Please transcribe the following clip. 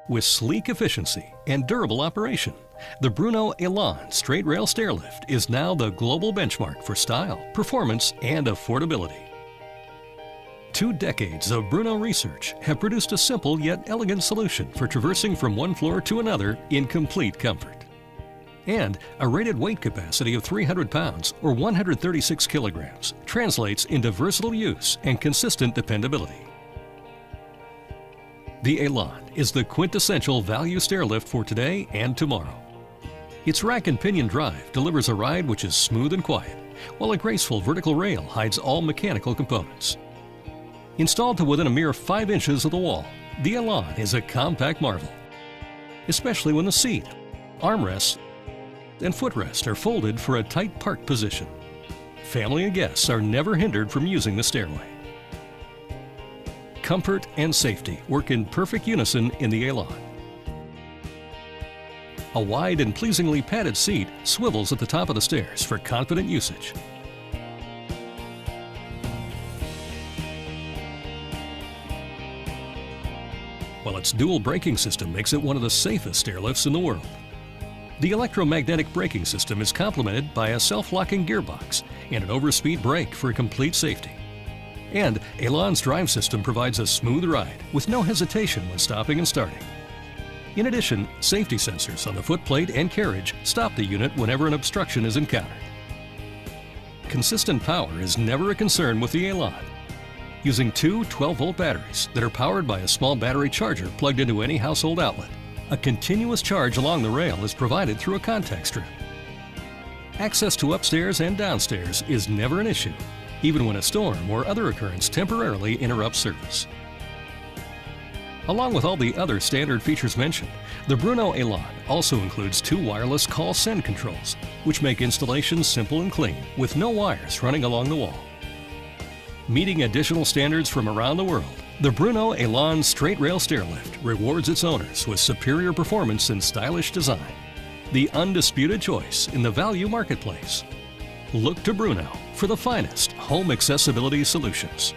With sleek efficiency and durable operation, the Bruno Elan straight rail stairlift is now the global benchmark for style, performance, and affordability. 2 decades of Bruno research have produced a simple yet elegant solution for traversing from one floor to another in complete comfort. And a rated weight capacity of 300 pounds or 136 kilograms translates into versatile use and consistent dependability. The Elan is the quintessential value stairlift for today and tomorrow. Its rack and pinion drive delivers a ride which is smooth and quiet, while a graceful vertical rail hides all mechanical components. Installed to within a mere 5 inches of the wall, the Elan is a compact marvel, especially when the seat, armrests, and footrest are folded for a tight park position. Family and guests are never hindered from using the stairway. Comfort and safety work in perfect unison in the Elan. A wide and pleasingly padded seat swivels at the top of the stairs for confident usage. While its dual braking system makes it one of the safest stairlifts in the world. The electromagnetic braking system is complemented by a self-locking gearbox and an overspeed brake for complete safety. And Elan's drive system provides a smooth ride with no hesitation when stopping and starting. In addition, safety sensors on the footplate and carriage stop the unit whenever an obstruction is encountered. Consistent power is never a concern with the Elan. Using 2 12-volt batteries that are powered by a small battery charger plugged into any household outlet, a continuous charge along the rail is provided through a contact strip. Access to upstairs and downstairs is never an issue, even when a storm or other occurrence temporarily interrupts service. Along with all the other standard features mentioned, the Bruno Elan also includes 2 wireless call-send controls, which make installation simple and clean with no wires running along the wall. Meeting additional standards from around the world, the Bruno Elan straight rail stairlift rewards its owners with superior performance and stylish design. The undisputed choice in the value marketplace. Look to Bruno for the finest home accessibility solutions.